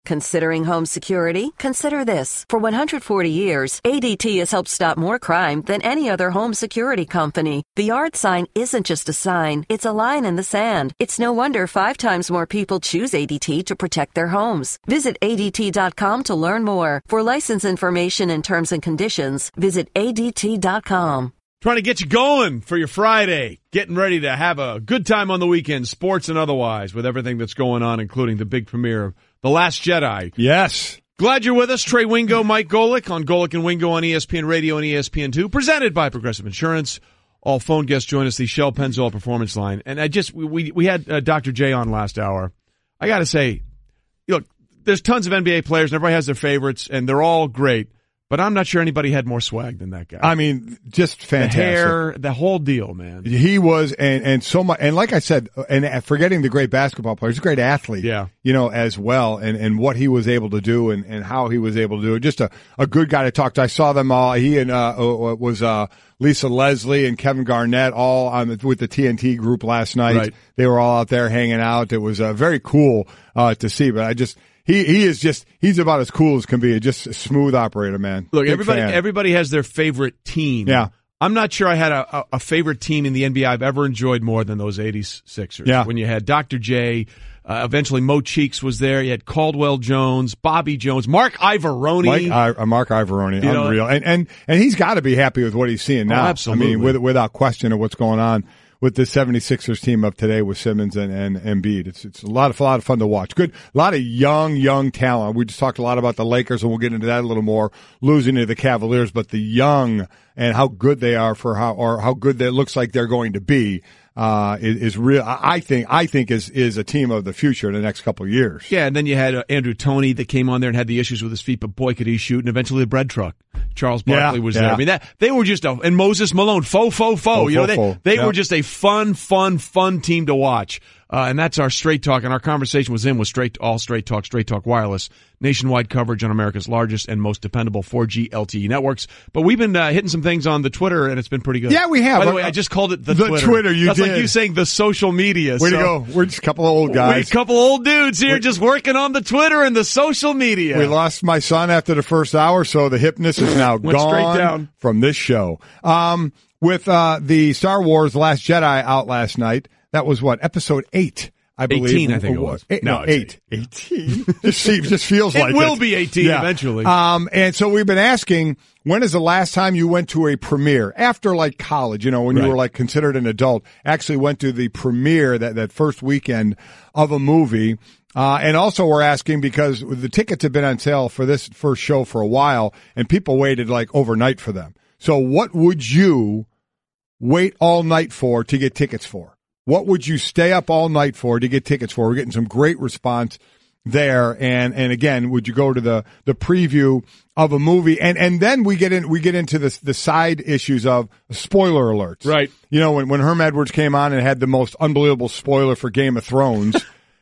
Considering home security? Consider this. For 140 years, ADT has helped stop more crime than any other home security company. The yard sign isn't just a sign, it's a line in the sand. It's no wonder 5 times more people choose ADT to protect their homes. Visit ADT.com to learn more. For license information and terms and conditions, visit ADT.com. Trying to get you going for your Friday. Getting ready to have a good time on the weekend, sports and otherwise, with everything that's going on, including the big premiere of The Last Jedi. Yes. Glad you're with us. Trey Wingo, Mike Golic on Golic and Wingo on ESPN Radio and ESPN2. Presented by Progressive Insurance. All phone guests join us, the Shell Pennzoil Performance Line. And we had Dr. J on last hour. I got to say, look, there's tons of NBA players, and everybody has their favorites, and they're all great. But I'm not sure anybody had more swag than that guy. I mean, just fantastic. The hair, the whole deal, man. He was, and so much, and like I said, and forgetting the great basketball player, he's a great athlete, yeah, as well, and what he was able to do and how he was able to do it. Just a good guy to talk to. I saw them all. He and Lisa Leslie and Kevin Garnett all with the TNT group last night. Right. They were all out there hanging out. It was very cool to see. But he's about as cool as can be. Just a smooth operator, man. Look, Big fan. everybody has their favorite team. Yeah. I'm not sure I had a favorite team in the NBA I've ever enjoyed more than those 80s Sixers. Yeah. When you had Dr. J, eventually Mo Cheeks was there. You had Caldwell Jones, Bobby Jones, Mark Ivoroni. Mark Ivoroni, unreal. And he's got to be happy with what he's seeing now. Oh, absolutely. I mean, without question of what's going on with the 76ers team of today with Simmons and Embiid. It's a lot of fun to watch. Good, a lot of young talent. We just talked a lot about the Lakers, and we'll get into that a little more, losing to the Cavaliers, but the young and how good they are for how good it looks like they're going to be. Is real. I think is a team of the future in the next couple of years. Yeah, and then you had Andrew Toney that came on there and had the issues with his feet, but boy could he shoot. And eventually the bread truck, Charles Barkley was there. I mean they were just and Moses Malone, faux. They were just a fun team to watch. And that's our Straight Talk, and our conversation was Straight Talk Wireless, nationwide coverage on America's largest and most dependable 4G LTE networks. But we've been hitting some things on the Twitter, and it's been pretty good. Yeah, we have. By the way, I just called it the Twitter. That's like you saying the social media. Way to go. We're just a couple of old guys. We're a couple of old dudes here just working on the Twitter and the social media. We lost my son after the first hour, so the hipness is now Went gone straight down from this show. With the Star Wars Last Jedi out last night, that was episode 8. I believe 18, I think it was. 8. 18. just feels like it will be 18 eventually. And so we've been asking, when is the last time you went to a premiere after like college? When you were like considered an adult, actually went to the premiere that first weekend of a movie. And also we're asking because the tickets have been on sale for this first show for a while, and people waited like overnight for them. So what would you wait all night for to get tickets for? What would you stay up all night for to get tickets for? We're getting some great response there. And again, would you go to the preview of a movie? And then we get into the side issues of spoiler alerts. Right. When Herm Edwards came on and had the most unbelievable spoiler for Game of Thrones.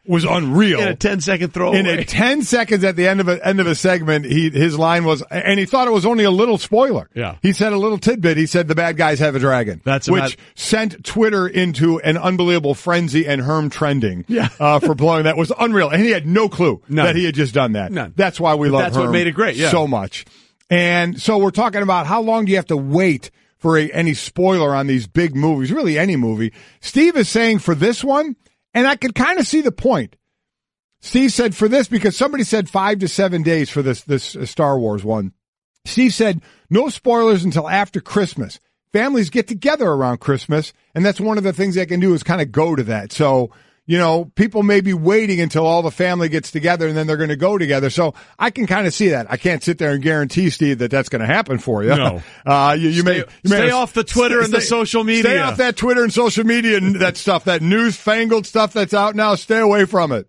Was unreal. In a 10-second throwaway. In a 10 seconds at the end of a segment, his line was, and he thought it was only a little spoiler. Yeah. He said a little tidbit. He said the bad guys have a dragon. Which sent Twitter into an unbelievable frenzy and Herm trending. Yeah. For blowing that was unreal. And he had no clue that he had just done that. None. That's why we love Herm. That's what made it great. Yeah. So much. And so we're talking about how long do you have to wait for any spoiler on these big movies, really any movie. Steve is saying for this one, and I could kind of see the point. Steve said for this, because somebody said 5 to 7 days for this Star Wars one. Steve said no spoilers until after Christmas. Families get together around Christmas, and that's one of the things they can do is kind of go to that. So, people may be waiting until all the family gets together, and then they're going to go together. So I can kind of see that. I can't sit there and guarantee, Steve, that that's going to happen for you. No. You may stay off the Twitter and the social media. Stay off that Twitter and social media and that stuff, that newfangled stuff that's out now. Stay away from it.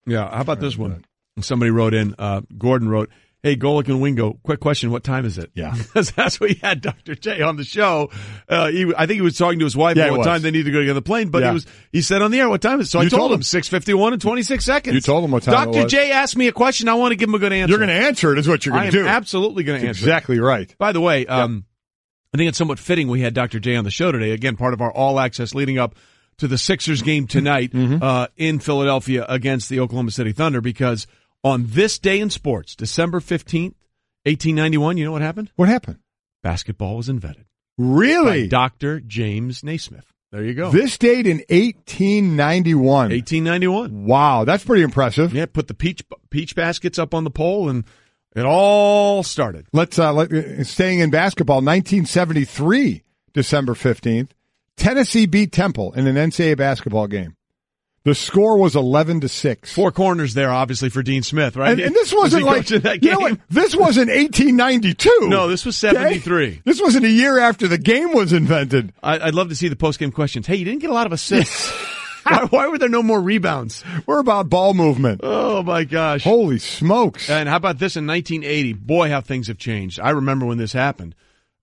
Yeah. How about this one? Somebody wrote in, Gordon wrote, hey, Golic and Wingo, quick question, what time is it? Yeah. Because that's what he had Dr. J on the show. I think he was talking to his wife about what time they needed to go get on the plane, but he said on the air, what time is it? So I told him 6:51 and 26 seconds. You told him what time Dr. J asked me a question. I want to give him a good answer. You're going to answer it is what you're going to do. I'm absolutely going to answer exactly right. By the way, I think it's somewhat fitting we had Dr. J on the show today. Again, part of our All Access leading up to the Sixers game tonight in Philadelphia against the Oklahoma City Thunder, because On this day in sports, December 15th, 1891, you know what happened? What happened? Basketball was invented. Really? By Dr. James Naismith. There you go. This date in 1891. 1891. Wow, that's pretty impressive. Yeah, put the peach baskets up on the pole, and it all started. Let's staying in basketball, 1973, December 15th, Tennessee beat Temple in an NCAA basketball game. The score was 11-6. Four corners there, obviously, for Dean Smith, right? And this wasn't like, you know what? This wasn't 1892. No, this was 73. Okay? This wasn't a year after the game was invented. I'd love to see the post-game questions. Hey, you didn't get a lot of assists. Why were there no more rebounds? We're about ball movement. Oh, my gosh. Holy smokes. And how about this in 1980? Boy, how things have changed. I remember when this happened.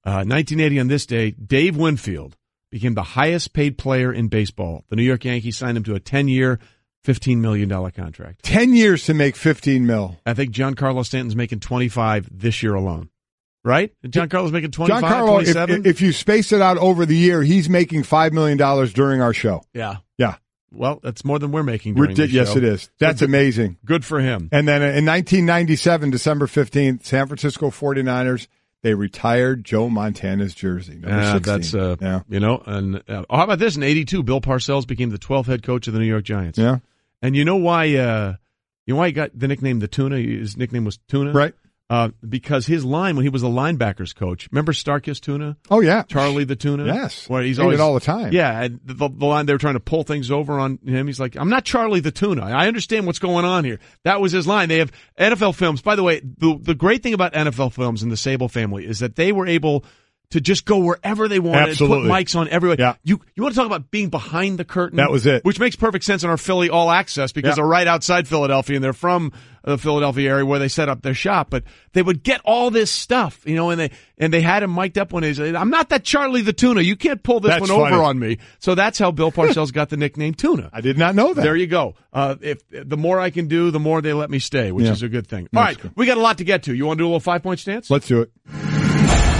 1980 on this day, Dave Winfield became the highest-paid player in baseball. The New York Yankees signed him to a 10-year, $15 million contract. 10 years to make $15 million. I think Giancarlo Stanton's making $25 this year alone. Right? Giancarlo's making $25, $27? If you space it out over the year, he's making $5 million during our show. Yeah. Yeah. Well, that's more than we're making during the show. Yes, it is. That's amazing. Good for him. And then in 1997, December 15th, San Francisco 49ers, they retired Joe Montana's jersey, number 16. That's, you know, and how about this? In 82, Bill Parcells became the 12th head coach of the New York Giants. Yeah. And you know why he got the nickname the Tuna? His nickname was Tuna? Right. Because his line, when he was a linebackers coach, remember Starkist Tuna? Oh, yeah. Charlie the Tuna? Yes. Where he's always it all the time. Yeah. And the line, they were trying to pull things over on him. He's like, I'm not Charlie the Tuna. I understand what's going on here. That was his line. They have NFL films. By the way, the great thing about NFL films and the Sable family is that they were able to just go wherever they wanted, Absolutely. Put mics on everywhere. Yeah. You want to talk about being behind the curtain? That was it. Which makes perfect sense in our Philly All Access because they're right outside Philadelphia and they're from the Philadelphia area where they set up their shop. But they would get all this stuff, you know, and they had him mic'd up when he said, I'm not that Charlie the Tuna. You can't pull this one over on me. So that's how Bill Parcells got the nickname Tuna. I did not know that. There you go. If the more I can do, the more they let me stay, which is a good thing. All right, we got a lot to get to. You want to do a little 5-point stance? Let's do it.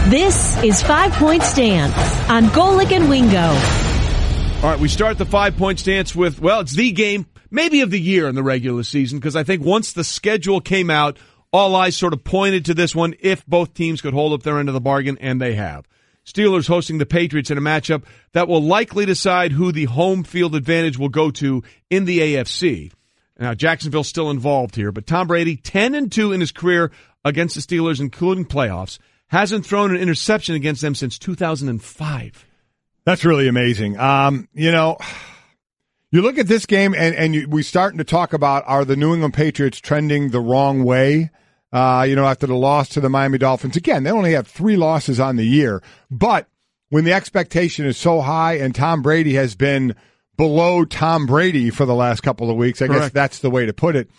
This is 5-Point Stance on Golic and Wingo. All right, we start the 5-point stance with, well, it's the game, maybe of the year in the regular season, because I think once the schedule came out, all eyes sort of pointed to this one if both teams could hold up their end of the bargain, and they have. Steelers hosting the Patriots in a matchup that will likely decide who the home field advantage will go to in the AFC. Now, Jacksonville's still involved here, but Tom Brady, 10-2 in his career against the Steelers, including playoffs, hasn't thrown an interception against them since 2005. That's really amazing. You know, you look at this game and we're starting to talk about, are the New England Patriots trending the wrong way? You know, after the loss to the Miami Dolphins. Again, they only have 3 losses on the year. But when the expectation is so high and Tom Brady has been below Tom Brady for the last couple of weeks, I guess that's the way to put it.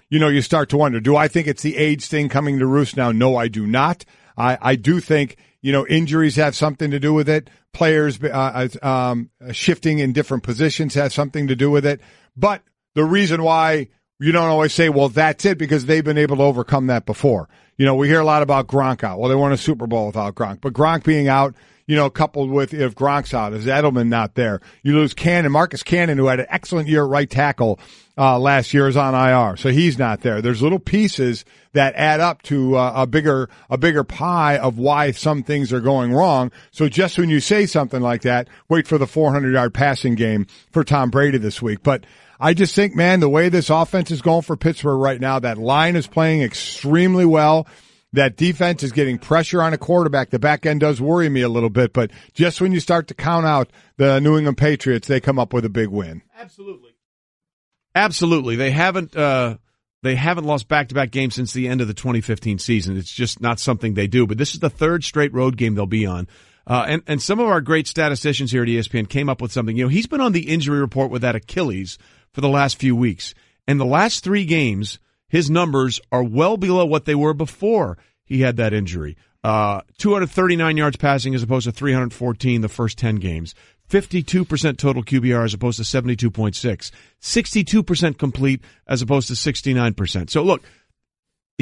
You know, you start to wonder, do I think it's the age thing coming to roost now? No, I do not. I do think, you know, injuries have something to do with it. Players shifting in different positions has something to do with it. But the reason why you don't always say, well, that's it, because they've been able to overcome that before. You know, we hear a lot about Gronk out. Well, they won a Super Bowl without Gronk. But Gronk being out, you know, coupled with if Gronk's out, is Edelman not there? You lose Marcus Cannon, who had an excellent year at right tackle last year, is on IR, so he's not there. There's little pieces that add up to a bigger pie of why some things are going wrong. So just when you say something like that, wait for the 400-yard passing game for Tom Brady this week. But I just think, man, the way this offense is going for Pittsburgh right now, that line is playing extremely well. That defense is getting pressure on a quarterback. The back end does worry me a little bit, but just when you start to count out the New England Patriots, they come up with a big win. Absolutely. They haven't lost back-to-back games since the end of the 2015 season. It's just not something they do. But this is the 3rd straight road game they'll be on. And some of our great statisticians here at ESPN came up with something. You know, he's been on the injury report with that Achilles for the last few weeks. And the last 3 games, his numbers are well below what they were before he had that injury. 239 yards passing as opposed to 314 the first 10 games. 52% total QBR as opposed to 72.6. 62% complete as opposed to 69%. So look,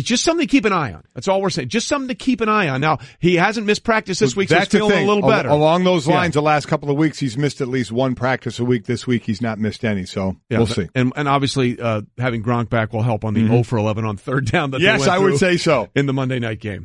It's just something to keep an eye on. That's all we're saying. Just something to keep an eye on. Now, he hasn't missed practice this week, so he's feeling a little better. Along those lines, the last couple of weeks, he's missed at least one practice a week. This week, he's not missed any, so we'll see. And obviously, having Gronk back will help on the 0 for 11 on third down. Yes, I would say so. In the Monday night game.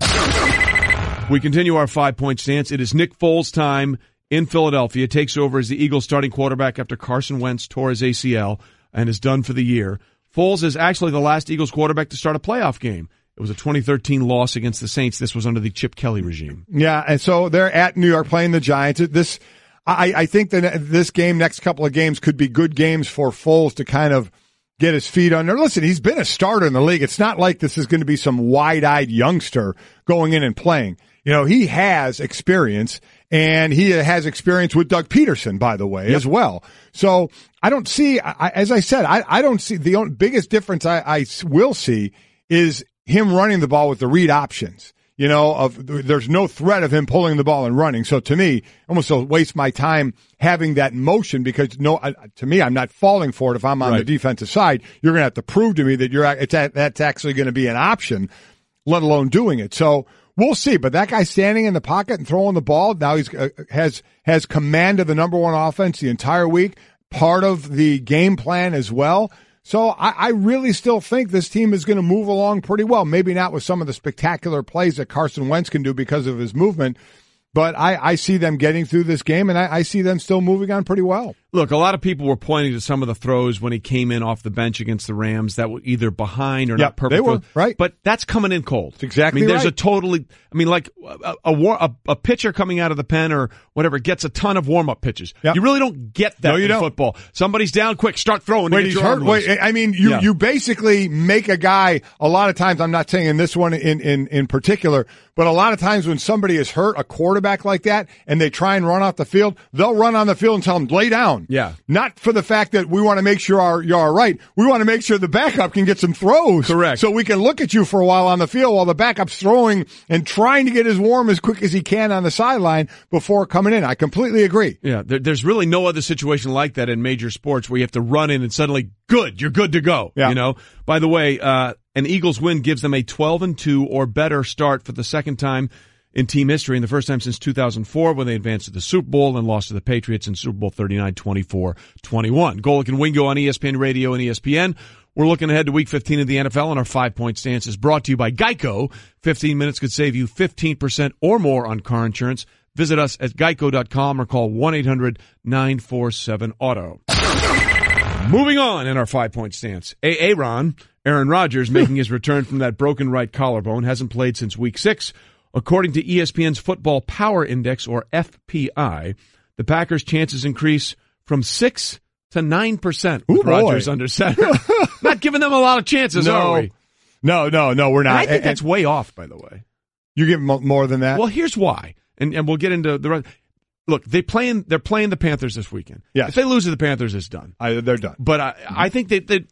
We continue our 5-point stance. It is Nick Foles' time in Philadelphia. Takes over as the Eagles starting quarterback after Carson Wentz tore his ACL and is done for the year. Foles is actually the last Eagles quarterback to start a playoff game. It was a 2013 loss against the Saints. This was under the Chip Kelly regime. Yeah, and so they're at New York playing the Giants. I think that this game, next couple of games, could be good games for Foles to kind of get his feet under. Listen, he's been a starter in the league. It's not like this is going to be some wide-eyed youngster going in and playing. You know, he has experience, and he has experience with Doug Peterson, by the way, as well. So I don't see, as I said, I don't see the biggest difference I will see is him running the ball with the read options. You know, there's no threat of him pulling the ball and running. So to me, almost a waste my time having that motion because to me, I'm not falling for it. If I'm on the defensive side, you're going to have to prove to me that that's actually going to be an option, let alone doing it. So we'll see. But that guy standing in the pocket and throwing the ball, now he's has command of the number one offense the entire week, part of the game plan as well. So I really still think this team is going to move along pretty well. Maybe not with some of the spectacular plays that Carson Wentz can do because of his movement, but I see them getting through this game, and I see them still moving on pretty well. Look, a lot of people were pointing to some of the throws when he came in off the bench against the Rams that were either behind or not perfect. They were, right. But that's coming in cold. That's exactly there's like a pitcher coming out of the pen or whatever gets a ton of warm-up pitches. Yep. You really don't get that in football. Somebody's down, quick, start throwing. Wait, he's hurt. You basically make a guy, a lot of times, I'm not saying in this one in particular, but a lot of times when somebody is hurt, a quarterback like that, and they try and run off the field, they'll run on the field and tell them, lay down. Yeah. Not for the fact that we want to make sure you're all right. We want to make sure the backup can get some throws. Correct. So we can look at you for a while on the field while the backup's throwing and trying to get as warm as quick as he can on the sideline before coming in. I completely agree. Yeah, there's really no other situation like that in major sports where you have to run in and suddenly, you're good to go. Yeah. You know, by the way, an Eagles win gives them a 12-2 or better start for the second time in team history, and the first time since 2004 when they advanced to the Super Bowl and lost to the Patriots in Super Bowl 39, 24-21. Golic and Wingo on ESPN Radio and ESPN. We're looking ahead to Week 15 of the NFL, and our 5-point stance is brought to you by Geico. 15 minutes could save you 15% or more on car insurance. Visit us at geico.com or call 1-800-947-AUTO. Moving on in our 5-point stance. Aaron Rodgers making his return from that broken right collarbone, hasn't played since Week 6. According to ESPN's Football Power Index, or FPI, the Packers' chances increase from 6 to 9% with Rodgers under center. Not giving them a lot of chances, are we? No, we're not. And I think that's way off, by the way. You give them more than that? Well, here's why, and we'll get into the rest. Look, they're playing the Panthers this weekend. Yes. If they lose to the Panthers, it's done. They're done. But I think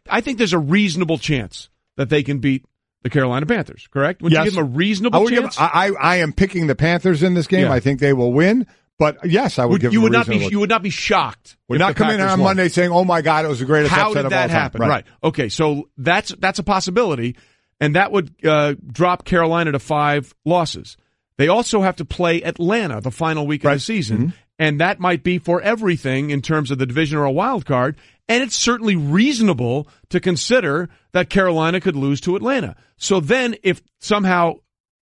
I think there's a reasonable chance that they can beat the Carolina Panthers, correct? Would you give them a reasonable chance? I am picking the Panthers in this game. Yeah. I think they will win. But yes, I would give them a reasonable chance. You would not be shocked. Would not come in on Monday saying, "Oh my God, it was the greatest upset of all time." How did that happen? Right. Okay, so that's a possibility, and that would drop Carolina to 5 losses. They also have to play Atlanta the final week of the season, and that might be for everything in terms of the division or a wild card. And it's certainly reasonable to consider that Carolina could lose to Atlanta. So then if somehow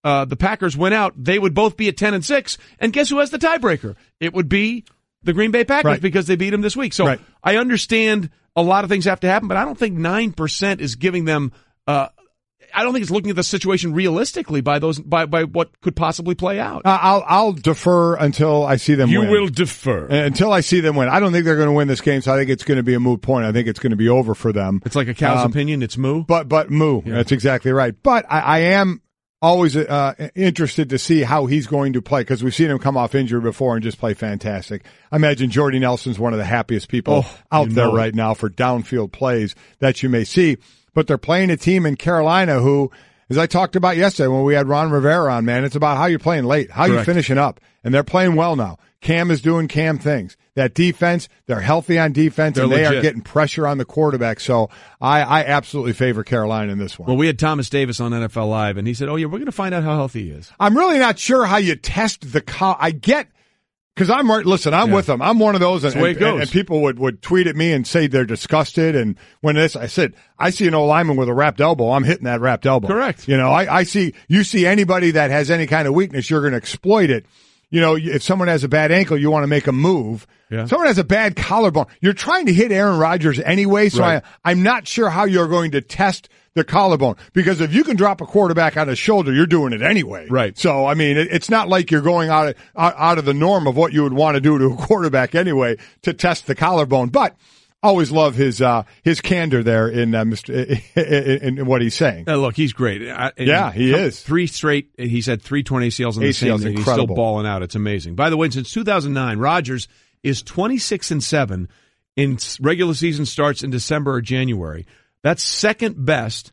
the Packers win out, they would both be at 10-6. And guess who has the tiebreaker? It would be the Green Bay Packers because they beat them this week. So I understand a lot of things have to happen, but I don't think 9% is giving them I don't think it's looking at the situation realistically by what could possibly play out. I'll defer until I see them win. You will defer. Until I see them win. I don't think they're going to win this game, so I think it's going to be a moot point. I think it's going to be over for them. It's like a cow's opinion. It's moo? But moo. Yeah. That's exactly right. But I am always interested to see how he's going to play because we've seen him come off injury before and just play fantastic. I imagine Jordy Nelson's one of the happiest people out there right now for downfield plays that you may see. But they're playing a team in Carolina who as I talked about yesterday when we had Ron Rivera on, man, it's about how you're playing late, how you're finishing up. And they're playing well now. Cam is doing Cam things. That defense, they're healthy on defense, and they are getting pressure on the quarterback. So I absolutely favor Carolina in this one. Well, we had Thomas Davis on NFL Live, and he said, we're going to find out how healthy he is. I'm really not sure how you test the I get, because I'm with them. I'm one of those, and people would tweet at me and say they're disgusted. And when I said, I see an old lineman with a wrapped elbow, I'm hitting that wrapped elbow. Correct. You see anybody that has any kind of weakness, you're going to exploit it. If someone has a bad ankle, you want to make a move. Yeah. Someone has a bad collarbone. You're trying to hit Aaron Rodgers anyway, so I'm not sure how you're going to test the collarbone. Because if you can drop a quarterback on his shoulder, you're doing it anyway. Right. So, I mean, it's not like you're going out of the norm of what you would want to do to a quarterback anyway to test the collarbone. But always love his candor there in what he's saying. Look, he's great. He is. He said 3 torn ACLs in the same day. He's still balling out. It's amazing. By the way, since 2009, Rodgers is 26-7 in regular season starts in December or January. That's second best,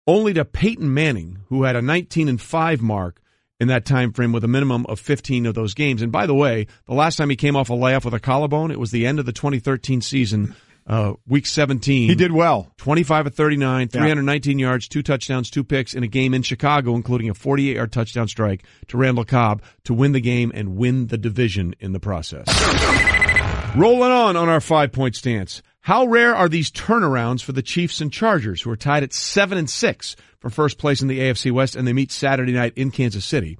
only to Peyton Manning, who had a 19-5 mark in that time frame with a minimum of 15 of those games. And by the way, the last time he came off a layoff with a collarbone, it was the end of the 2013 season, week 17. He did well. 25 of 39, 319 yards, 2 touchdowns, 2 picks in a game in Chicago, including a 48-yard touchdown strike to Randall Cobb to win the game and win the division in the process. Rolling on our 5-point stance. How rare are these turnarounds for the Chiefs and Chargers, who are tied at 7-6 for first place in the AFC West, and they meet Saturday night in Kansas City?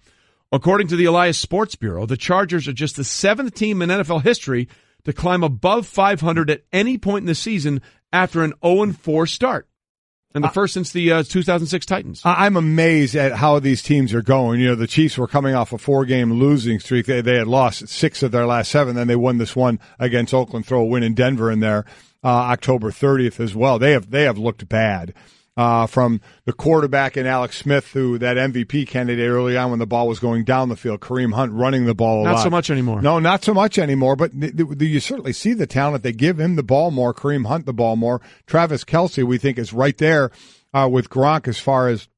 According to the Elias Sports Bureau, the Chargers are just the 7th team in NFL history to climb above 500 at any point in the season after an 0-4 start. And the first since the 2006 Titans. I'm amazed at how these teams are going. The Chiefs were coming off a 4-game losing streak. They had lost 6 of their last 7. Then they won this one against Oakland, throw a win in Denver in there October 30th as well. They have looked bad. From the quarterback and Alex Smith, who that MVP candidate early on when the ball was going down the field, Kareem Hunt running the ball a lot. Not so much anymore. No, not so much anymore, but you certainly see the talent. They give him the ball more, Kareem Hunt the ball more. Travis Kelce, we think, is right there with Gronk as far as,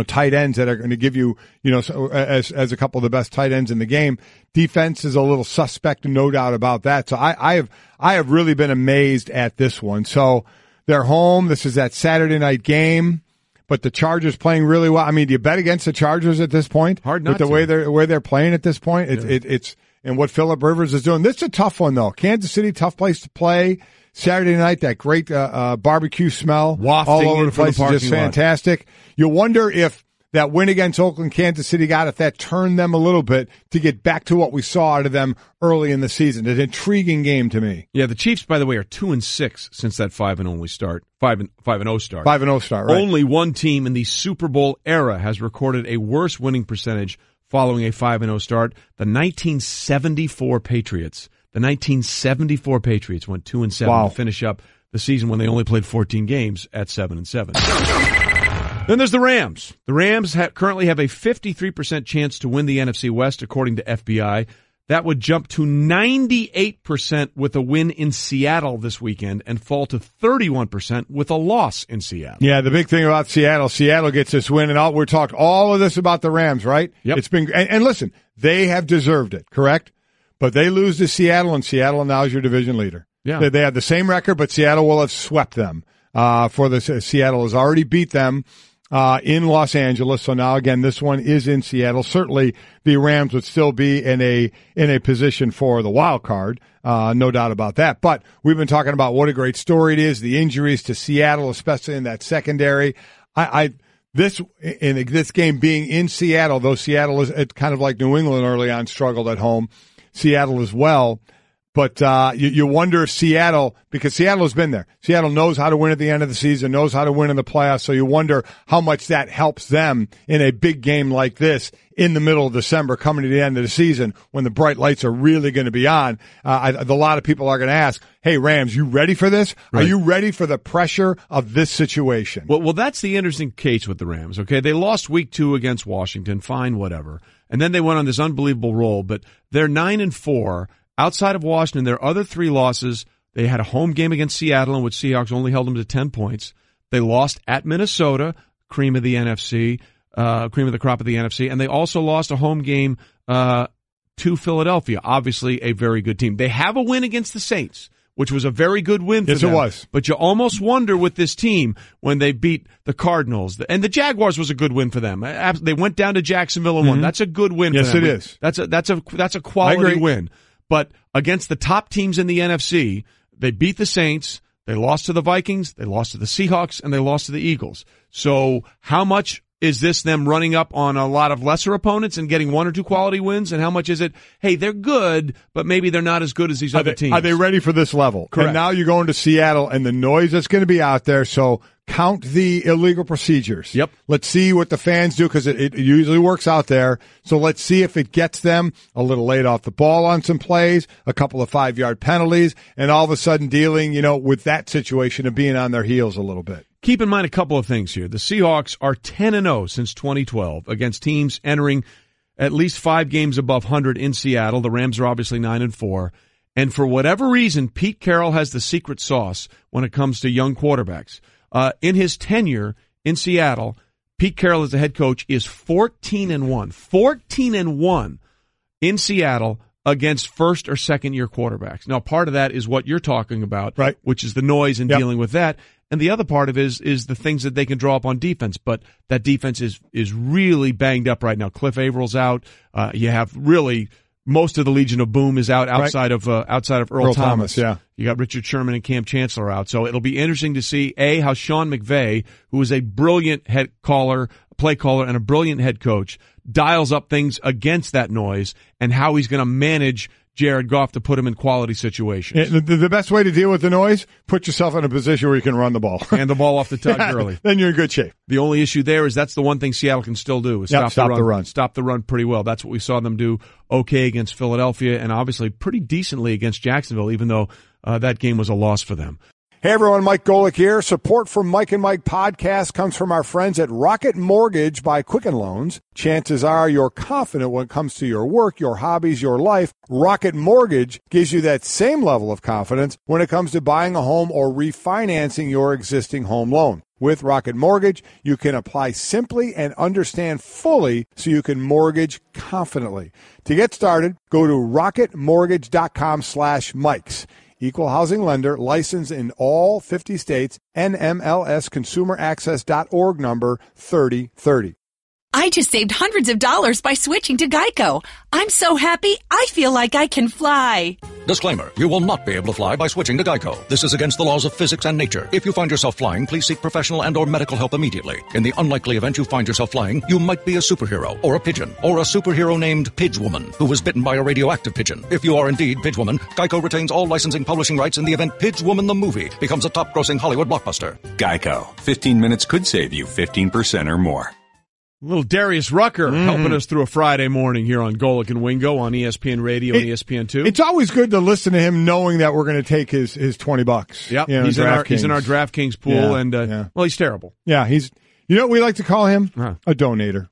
tight ends that are going to give you, as a couple of the best tight ends in the game. Defense is a little suspect, no doubt about that. So I have really been amazed at this one. So they're home. This is that Saturday night game, but the Chargers playing really well. I mean, do you bet against the Chargers at this point? Hard not with the way they're playing at this point. It's and what Phillip Rivers is doing. This is a tough one though. Kansas City, tough place to play. Saturday night, that great barbecue smell wafting all over the place is just fantastic. You wonder if that win against Oakland, Kansas City if that turned them a little bit to get back to what we saw out of them early in the season. An intriguing game to me. Yeah, the Chiefs, by the way, are 2-6 since that 5-0 start. 5-0 start. 5-0 start, right. Only one team in the Super Bowl era has recorded a worse winning percentage following a 5-0 start. The 1974 Patriots. The 1974 Patriots went 2-7 to finish up the season when they only played 14 games at 7-7. Then there's the Rams. The Rams currently have a 53% chance to win the NFC West, according to FBI. That would jump to 98% with a win in Seattle this weekend and fall to 31% with a loss in Seattle. Yeah, the big thing about Seattle gets this win, and we're talking all of this about the Rams, right? Yep. It's been, and listen, they have deserved it, correct? But they lose to Seattle, and Seattle now is your division leader. Yeah. They have the same record, but Seattle will have swept them. Seattle has already beat them in Los Angeles. So now again, this one is in Seattle. Certainly the Rams would still be in a position for the wild card. No doubt about that. But we've been talking about what a great story it is. The injuries to Seattle, especially in that secondary. This game being in Seattle, though Seattle is kind of like New England early on struggled at home. Seattle as well. But you wonder if Seattle, because Seattle has been there. Seattle knows how to win at the end of the season, knows how to win in the playoffs. So you wonder how much that helps them in a big game like this in the middle of December, coming to the end of the season when the bright lights are really going to be on. A lot of people are going to ask, hey, Rams, you ready for this? Right. Are you ready for the pressure of this situation? Well, that's the interesting case with the Rams, okay? They lost week 2 against Washington, fine, whatever. And then they went on this unbelievable roll, but they're 9-4. Outside of Washington, their other 3 losses, they had a home game against Seattle in which Seahawks only held them to 10 points. They lost at Minnesota, cream of the NFC, cream of the crop of the NFC, and they also lost a home game to Philadelphia, obviously a very good team. They have a win against the Saints, which was a very good win for them. Yes, it was. But you almost wonder with this team when they beat the Cardinals. And the Jaguars was a good win for them. They went down to Jacksonville and won. That's a good win for them. Yes, it is. That's a quality win. But against the top teams in the NFC, they beat the Saints, they lost to the Vikings, they lost to the Seahawks, and they lost to the Eagles. So how much is this them running up on a lot of lesser opponents and getting one or two quality wins? And how much is it, hey, they're good, but maybe they're not as good as these other teams? Are they ready for this level? Correct. And now you're going to Seattle and the noise that's going to be out there. So count the illegal procedures. Yep. Let's see what the fans do because it usually works out there. So let's see if it gets them a little late off the ball on some plays, a couple of 5-yard penalties, and all of a sudden dealing, with that situation of being on their heels a little bit. Keep in mind a couple of things here. The Seahawks are 10-0 since 2012 against teams entering at least 5 games above 100 in Seattle. The Rams are obviously 9-4. And for whatever reason, Pete Carroll has the secret sauce when it comes to young quarterbacks. In his tenure in Seattle, Pete Carroll as the head coach is 14-1. 14-1 in Seattle against first or second year quarterbacks. Now, part of that is what you're talking about, right, which is the noise and dealing with that. And the other part of it is the things that they can draw up on defense. But that defense is really banged up right now. Cliff Avrill's out. You have really most of the Legion of Boom is out outside of Earl Thomas. Yeah. You got Richard Sherman and Cam Chancellor out. So it'll be interesting to see, how Sean McVay, who is a brilliant play caller, and a brilliant head coach, dials up things against that noise and how he's going to manage Jared Goff to put him in quality situations. The best way to deal with the noise, put yourself in a position where you can run the ball. Hand the ball off the tug early. Then you're in good shape. The only issue there is that's the one thing Seattle can still do is stop the run. Stop the run pretty well. That's what we saw them do okay against Philadelphia and obviously pretty decently against Jacksonville, even though that game was a loss for them. Hey everyone, Mike Golic here. Support for Mike and Mike podcast comes from our friends at Rocket Mortgage by Quicken Loans. Chances are you're confident when it comes to your work, your hobbies, your life. Rocket Mortgage gives you that same level of confidence when it comes to buying a home or refinancing your existing home loan. With Rocket Mortgage, you can apply simply and understand fully so you can mortgage confidently. To get started, go to rocketmortgage.com/Mikes. Equal housing lender, licensed in all 50 states, NMLSconsumeraccess.org number 3030. I just saved hundreds of dollars by switching to Geico. I'm so happy, I feel like I can fly. Disclaimer, you will not be able to fly by switching to Geico. This is against the laws of physics and nature. If you find yourself flying, please seek professional and or medical help immediately. In the unlikely event you find yourself flying, you might be a superhero, or a pigeon, or a superhero named Pidgewoman, who was bitten by a radioactive pigeon. If you are indeed Pidgewoman, Geico retains all licensing publishing rights in the event Pidgewoman the movie becomes a top-grossing Hollywood blockbuster. Geico. 15 minutes could save you 15% or more. Little Darius Rucker helping us through a Friday morning here on Golic and Wingo on ESPN Radio and ESPN2. It's always good to listen to him knowing that we're going to take his $20. Yep, he's in our DraftKings pool, and well, he's terrible. Yeah, he's. You know what we like to call him? A donator.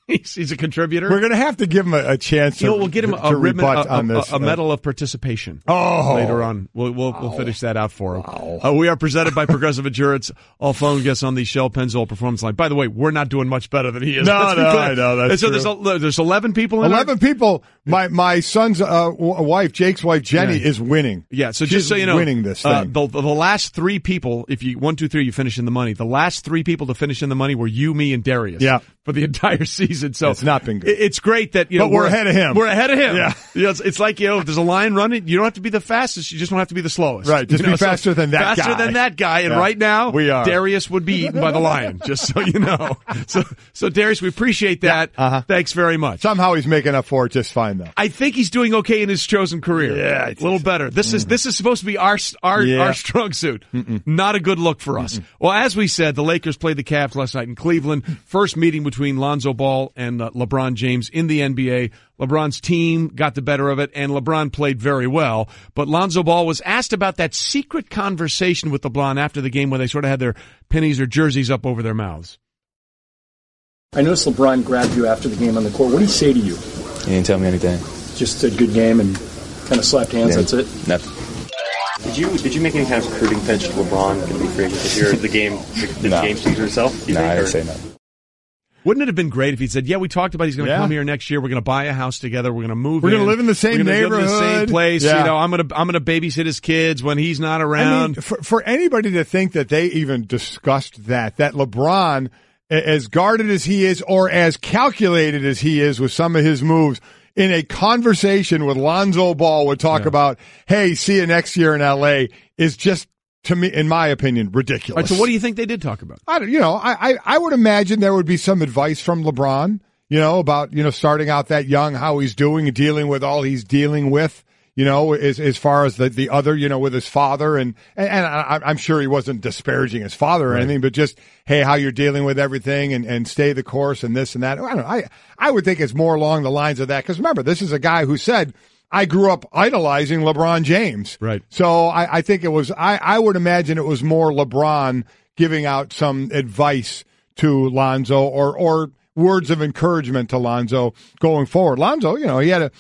He's a contributor. We're going to have to give him a chance. We'll get him a ribbon, a medal of participation. Later on, we'll finish that out for him. Wow. We are presented by Progressive Insurance. All phone guests on the Shell Pennzoil Performance Line. By the way, we're not doing much better than he is. No, I know that's true. There's 11 people. 11 people. My son's wife, Jake's wife, Jenny, is winning. Yeah, so just so you know, winning this thing. The last 3 people, if you 1, 2, 3, you finish in the money. The last 3 people to finish in the money were you, me, and Darius. Yeah. For the entire season. So it's not been good. It's great that but we're ahead of him. We're ahead of him. Yeah. It's like if there's a lion running, you don't have to be the fastest. You just don't have to be the slowest. Right. Just be faster than that guy. Faster than that guy. And right now, we are. Darius would be eaten by the lion. Just so you know. So Darius, we appreciate that. Yeah. Thanks very much. Somehow he's making up for it just fine though. I think he's doing okay in his chosen career. Yeah, a little better. This is supposed to be our strong suit. Not a good look for us. Well, as we said, the Lakers played the Cavs last night in Cleveland. First meeting between Lonzo Ball and LeBron James in the NBA. LeBron's team got the better of it, and LeBron played very well. But Lonzo Ball was asked about that secret conversation with LeBron after the game where they sort of had their pennies or jerseys up over their mouths. I noticed LeBron grabbed you after the game on the court. What did he say to you? He didn't tell me anything. Just said good game and kind of slapped hands, that's it? Nothing. Did you make any kind of recruiting pitch to LeBron going to be free agent this year? The game changer yourself? I didn't say nothing. Wouldn't it have been great if he'd said, yeah, we talked about he's going to come here next year. We're going to buy a house together. We're going to move We're going to live in the same neighborhood. Live in the same place. Yeah. You know, I'm going to babysit his kids when he's not around. I mean, for anybody to think that they even discussed that LeBron, as guarded as he is or as calculated as he is with some of his moves, in a conversation with Lonzo Ball would talk about, hey, see you next year in L.A. is just, to me, in my opinion, ridiculous. All right, so what do you think they did talk about? I would imagine there would be some advice from LeBron, about, starting out that young, how he's doing and dealing with all he's dealing with, as far as the other, with his father. And I'm sure he wasn't disparaging his father or anything, but just, hey, how you're dealing with everything and stay the course and this and that. I don't know. I would think it's more along the lines of that. Because remember, this is a guy who said, I grew up idolizing LeBron James. Right. So I think it was, I would imagine it was more LeBron giving out some advice to Lonzo or words of encouragement to Lonzo going forward. Lonzo, he had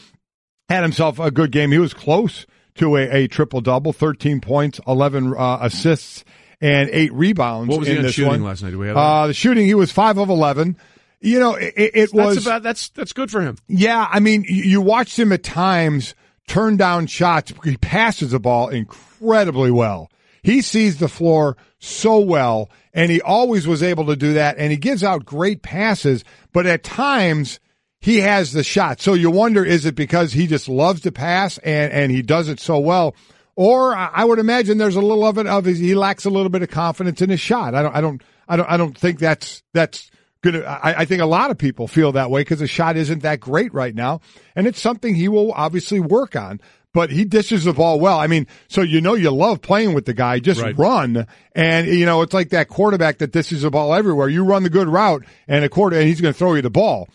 himself a good game. He was close to a triple-double, 13 points, 11 assists, and 8 rebounds. What was he in on this shooting one. last night? Do we have the shooting, he was 5 of 11. That's good for him. Yeah, I mean, you watched him at times turn down shots. He passes the ball incredibly well. He sees the floor so well, and he always was able to do that, and he gives out great passes, but at times he has the shot. So you wonder, is it because he just loves to pass and he does it so well? Or I would imagine there's a little of it he lacks a little bit of confidence in his shot. I don't think that's good. I think a lot of people feel that way because the shot isn't that great right now, and it's something he will obviously work on. But he dishes the ball well. I mean, so you love playing with the guy. Just run, and it's like that quarterback that dishes the ball everywhere. You run the good route, and he's going to throw you the ball.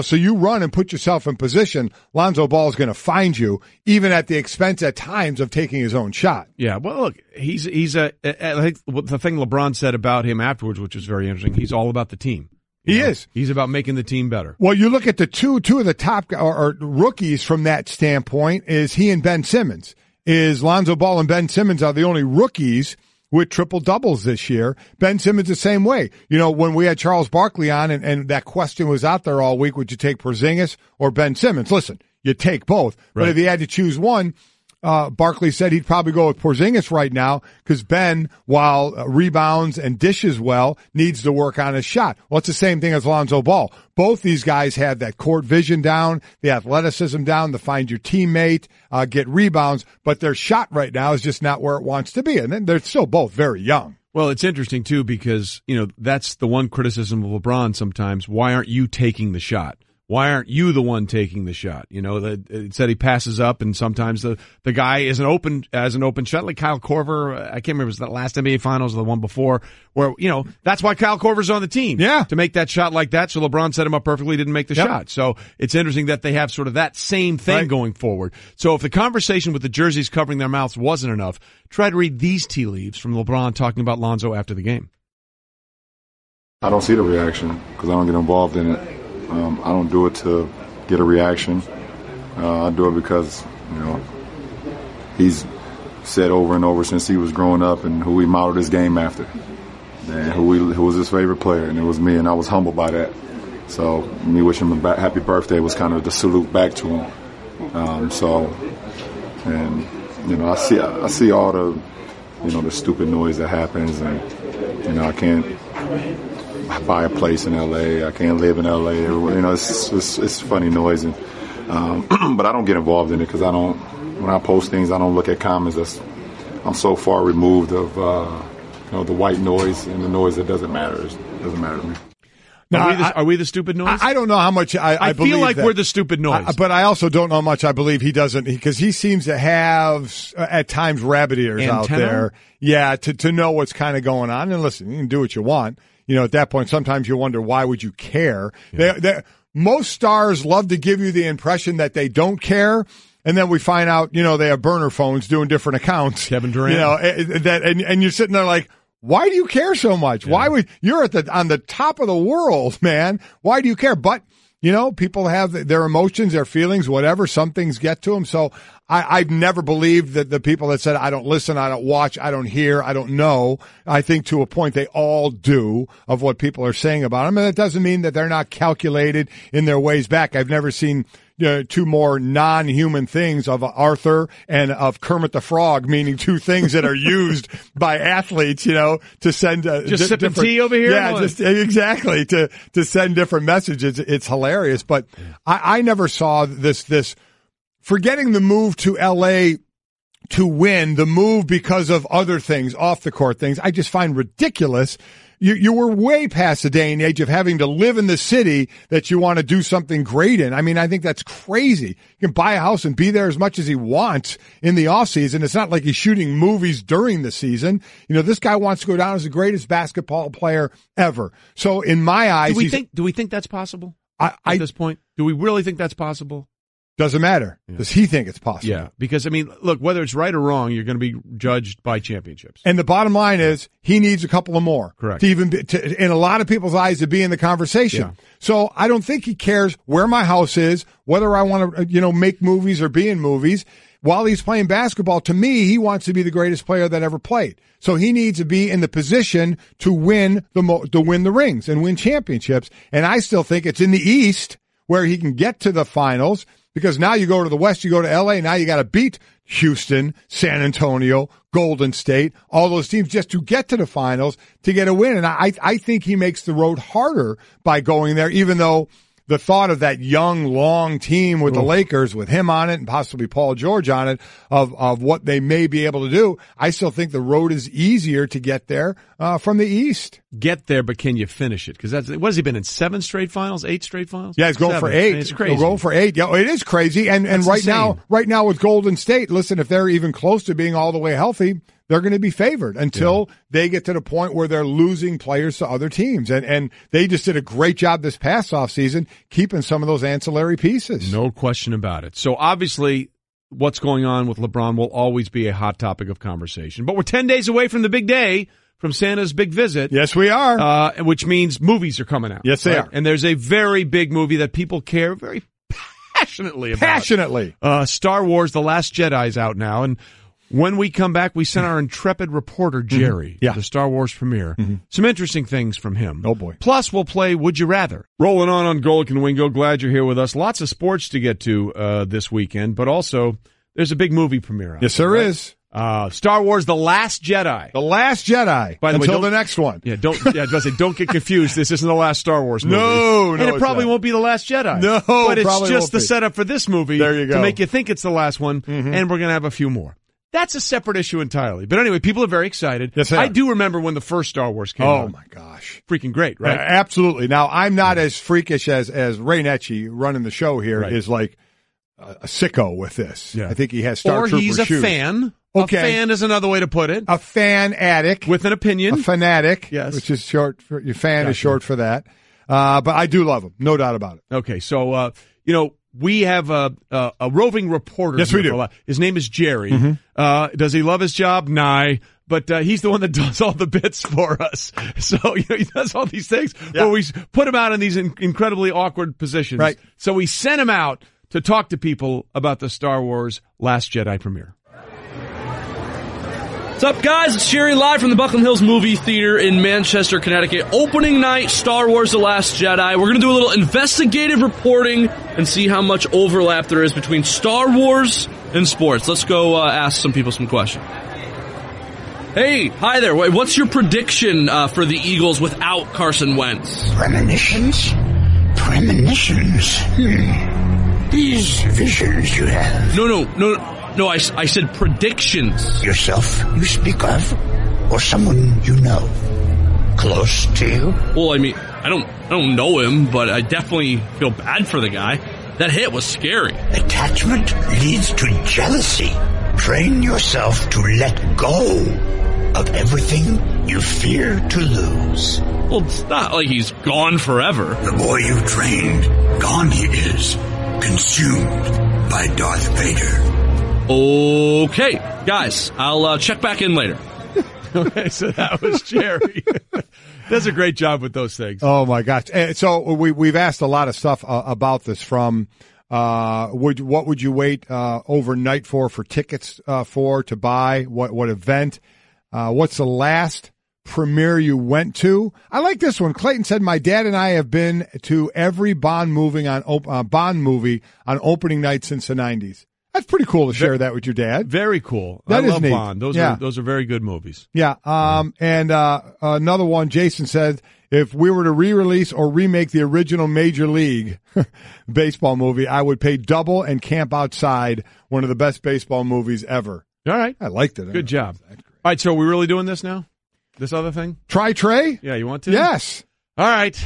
So you run and put yourself in position. Lonzo Ball is going to find you, even at the expense at times of taking his own shot. Yeah, well, look, I think the thing LeBron said about him afterwards, which was very interesting, he's all about the team. He is. He's about making the team better. Well, you look at the two of the top or rookies from that standpoint is he and Ben Simmons. Is Lonzo Ball and Ben Simmons are the only rookies with triple-doubles this year. Ben Simmons the same way. When we had Charles Barkley on and that question was out there all week, would you take Porzingis or Ben Simmons? Listen, you take both. Right. But if you had to choose one, Barkley said he'd probably go with Porzingis right now because Ben, while rebounds and dishes well, needs to work on his shot. Well, it's the same thing as Lonzo Ball. Both these guys have that court vision down, the athleticism down, to find your teammate, get rebounds, but their shot right now is just not where it wants to be. And then they're still both very young. Well, it's interesting, too, because, that's the one criticism of LeBron sometimes. Why aren't you taking the shot? Why aren't you the one taking the shot? It said he passes up, and sometimes the guy is an open shot, like Kyle Korver. I can't remember, it was the last NBA Finals or the one before, where, that's why Kyle Korver's on the team. Yeah. To make that shot like that, so LeBron set him up perfectly, didn't make the shot. So it's interesting that they have sort of that same thing going forward. So if the conversation with the jerseys covering their mouths wasn't enough, try to read these tea leaves from LeBron talking about Lonzo after the game. I don't see the reaction because I don't get involved in it. I don't do it to get a reaction. I do it because, he's said over and over since he was growing up and who he modeled his game after and who was his favorite player, and it was me, and I was humbled by that. So me wishing him a happy birthday was kind of the salute back to him. I see all the, the stupid noise that happens, and, I can't buy a place in L.A. I can't live in L.A. It's funny noise, and but I don't get involved in it because when I post things, I don't look at comments. I'm so far removed of the white noise and the noise that doesn't matter. It doesn't matter to me. Now, are we the stupid noise? I don't know how much I believe feel like that. We're the stupid noise. But I also don't know how much I believe he doesn't, because he seems to have, at times, rabbit ears out there. Yeah, to know what's kind of going on. And listen, you can do what you want. At that point, sometimes you wonder, why would you care? Yeah. Most stars love to give you the impression that they don't care. And then we find out, they have burner phones doing different accounts. Kevin Durant. And you're sitting there like, why do you care so much? Yeah. You're on the top of the world, man. Why do you care? But people have their emotions, their feelings, whatever. Some things get to them. So I've never believed that the people that said, I don't listen, I don't watch, I don't hear, I don't know. I think to a point they all do of what people are saying about them. And that doesn't mean that they're not calculated in their ways back. I've never seen two more non-human things of Arthur and of Kermit the Frog, meaning two things that are used by athletes, to send just sipping tea over here. Yeah, just exactly to send different messages. It's hilarious, but I never saw this. Forgetting the move to L.A. to win, the move because of other things, off the court things, I just find ridiculous. You were way past the day and age of having to live in the city that you want to do something great in. I mean, I think that's crazy. You can buy a house and be there as much as he wants in the off season. It's not like he's shooting movies during the season. This guy wants to go down as the greatest basketball player ever. So in my eyes, do we think that's possible at this point? Do we really think that's possible? Doesn't matter. Does he think it's possible? Yeah, because, look, whether it's right or wrong, you're going to be judged by championships. And the bottom line is he needs a couple of more. Correct. To even be, in a lot of people's eyes, to be in the conversation. Yeah. So I don't think he cares where my house is, whether I want to, make movies or be in movies. While he's playing basketball, to me, he wants to be the greatest player that ever played. So he needs to be in the position to win the rings and win championships. And I still think it's in the East where he can get to the finals. Because now you go to the West, you go to L.A., now you got to beat Houston, San Antonio, Golden State, all those teams just to get to the finals to get a win. And I think he makes the road harder by going there, even though the thought of that young, long team with the Lakers, with him on it and possibly Paul George on it, of what they may be able to do, I still think the road is easier to get there from the East. Get there, but can you finish it? Because what has he been in, 7 straight finals, 8 straight finals? Yeah, he's going for 8. It's crazy. He's going for 8. Yeah, it is crazy. And right now with Golden State, listen, if they're even close to being all the way healthy, they're going to be favored until they get to the point where they're losing players to other teams. And they just did a great job this past offseason keeping some of those ancillary pieces. No question about it. So obviously what's going on with LeBron will always be a hot topic of conversation. But we're 10 days away from the big day, from Santa's big visit. Yes, we are. Which means movies are coming out. Yes, they are. And there's a very big movie that people care very passionately about. Passionately. Star Wars: The Last Jedi is out now. And when we come back, we sent our intrepid reporter, Jerry, to the Star Wars premiere. Some interesting things from him. Oh, boy. Plus, we'll play Would You Rather. Rolling on Golic and Wingo. Glad you're here with us. Lots of sports to get to this weekend, but also there's a big movie premiere out. Yes, there is. Star Wars: The Last Jedi. The Last Jedi. By the until way, the next one. Yeah, don't get confused. This isn't the last Star Wars movie. No, and it probably won't be The Last Jedi. No, but it's probably just won't the be. setup for this movie. There you go. To make you think it's the last one, and we're going to have a few more. That's a separate issue entirely. But anyway, people are very excited. Yes, I do remember when the first Star Wars came out. Oh, my gosh. Freaking great, right? Absolutely. Now, I'm not as freakish as Ray Netchie running the show here is like a sicko with this. Yeah. I think he has Star Trooper shoes. Or he's a fan. Okay. A fan is another way to put it. A fan addict. With an opinion. A fanatic. Yes. Which is short for, your fan is short for that. But I do love him. No doubt about it. Okay. So, we have a roving reporter. Yes, we do. His name is Jerry. Does he love his job? Nah. But he's the one that does all the bits for us. So he does all these things. Yeah. But we put him out in these incredibly awkward positions. Right. So we sent him out to talk to people about the Star Wars Last Jedi premiere. What's up, guys? It's Jerry live from the Buckland Hills Movie Theater in Manchester, Connecticut. Opening night, Star Wars: The Last Jedi. We're going to do a little investigative reporting and see how much overlap there is between Star Wars and sports. Let's go ask some people some questions. Hey, hi there. What's your prediction for the Eagles without Carson Wentz? Premonitions? These visions you have. No, I said predictions. Yourself you speak of? Or someone you know? Close to you? Well, I mean, I don't know him, but I definitely feel bad for the guy. That hit was scary. Attachment leads to jealousy. Train yourself to let go of everything you fear to lose. Well, it's not like he's gone forever. The boy you trained, gone he is, consumed by Darth Vader. Okay, guys, I'll check back in later. Okay, so that was Jerry. Does a great job with those things. Oh, my gosh. So we've asked a lot of stuff about this from what would you wait overnight for tickets to buy? What event? What's the last premiere you went to? I like this one. Clayton said, my dad and I have been to every Bond movie on opening night since the 90s. That's pretty cool to share that with your dad. Very cool. I love neat. Bond. Those are very good movies. Yeah. And another one, Jason said, if we were to re-release or remake the original Major League baseball movie, I would pay double and camp outside. One of the best baseball movies ever. All right. I liked it. Good job. All right, so are we really doing this now? This other thing? Try Trey? Yeah, you want to? Yes. All right.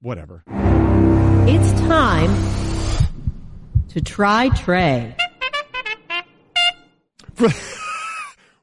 Whatever. It's time to try Trey.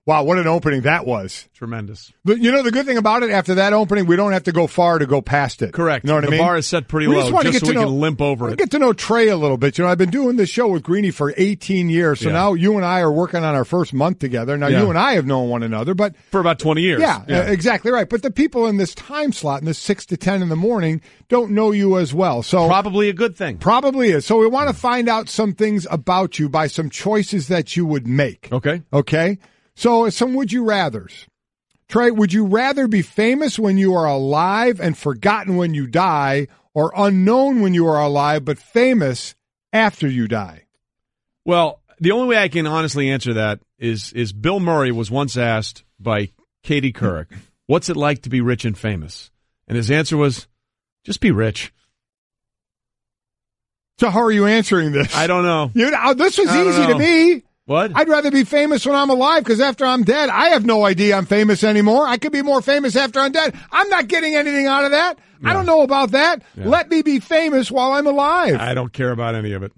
Wow, what an opening that was. Tremendous. But you know the good thing about it, after that opening, we don't have to go far to go past it. Correct. You know what I mean? The bar is set pretty low just so we can limp over it. Get to know Trey a little bit. You know, I've been doing this show with Greeny for 18 years, so now you and I are working on our first month together. Now, you and I have known one another, but... For about 20 years. Yeah, exactly right. But the people in this time slot, in this 6 to 10 in the morning, don't know you as well. So probably a good thing. Probably is. So we want to find out some things about you by some choices that you would make. Okay. Okay? So some would you rathers. Trey, would you rather be famous when you are alive and forgotten when you die, or unknown when you are alive but famous after you die? Well, the only way I can honestly answer that is Bill Murray was once asked by Katie Couric, what's it like to be rich and famous? And his answer was, just be rich. So how are you answering this? I don't know. This was easy to me. What? I'd rather be famous when I'm alive, because after I'm dead, I have no idea I'm famous anymore. I could be more famous after I'm dead. I'm not getting anything out of that. I don't know about that. Yeah. Let me be famous while I'm alive. I don't care about any of it.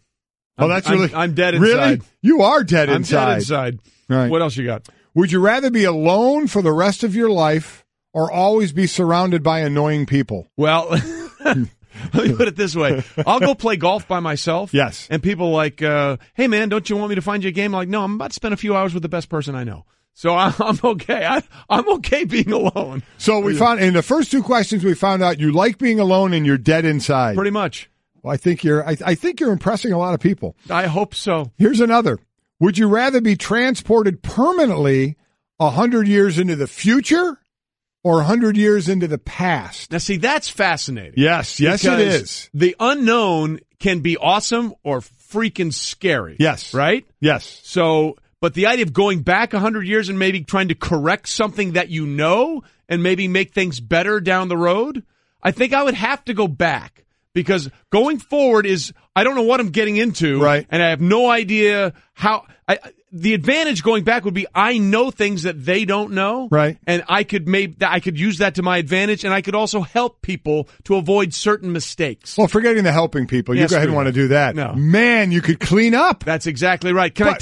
Oh, I'm dead inside. Really? You are dead inside. I'm dead inside. Right. What else you got? Would you rather be alone for the rest of your life or always be surrounded by annoying people? Well... Let me put it this way. I'll go play golf by myself. Yes. And people like, hey, man, don't you want me to find you a game? I'm like, no, I'm about to spend a few hours with the best person I know. So I'm okay. I'm okay being alone. So we found, in the first two questions, we found out you like being alone and you're dead inside. Pretty much. Well, I think you're impressing a lot of people. I hope so. Here's another. Would you rather be transported permanently 100 years into the future or 100 years into the past? Now, see, that's fascinating. Yes, it is. The unknown can be awesome or freaking scary. Yes. Right? Yes. So, but the idea of going back 100 years and maybe trying to correct something that you know and maybe make things better down the road, I think I would have to go back, because going forward I don't know what I'm getting into. Right. And I have no idea how... The advantage going back would be I know things that they don't know, right? And I could use that to my advantage, and I could also help people to avoid certain mistakes. Well, forgetting the helping people, you go ahead and want to do that. No, man, you could clean up. That's exactly right. Can I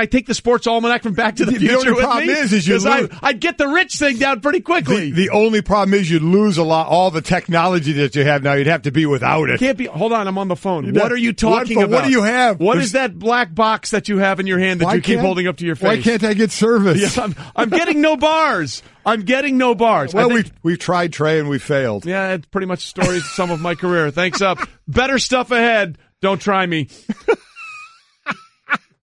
take the sports almanac from Back to the Future with me? The only problem is I'd get the rich thing down pretty quickly. The only problem is you'd lose all the technology that you have now. You'd have to be without it. Can't be. Hold on, I'm on the phone. What are you talking about? What do you have? What is that black box that you have in your hand that you keep holding up to your face? Why can't I get service? Yeah, I'm getting no bars. Well, we've tried, Trey, and we failed. Yeah, it's pretty much the story of some of my career. Thanks up. Better stuff ahead. Don't try me.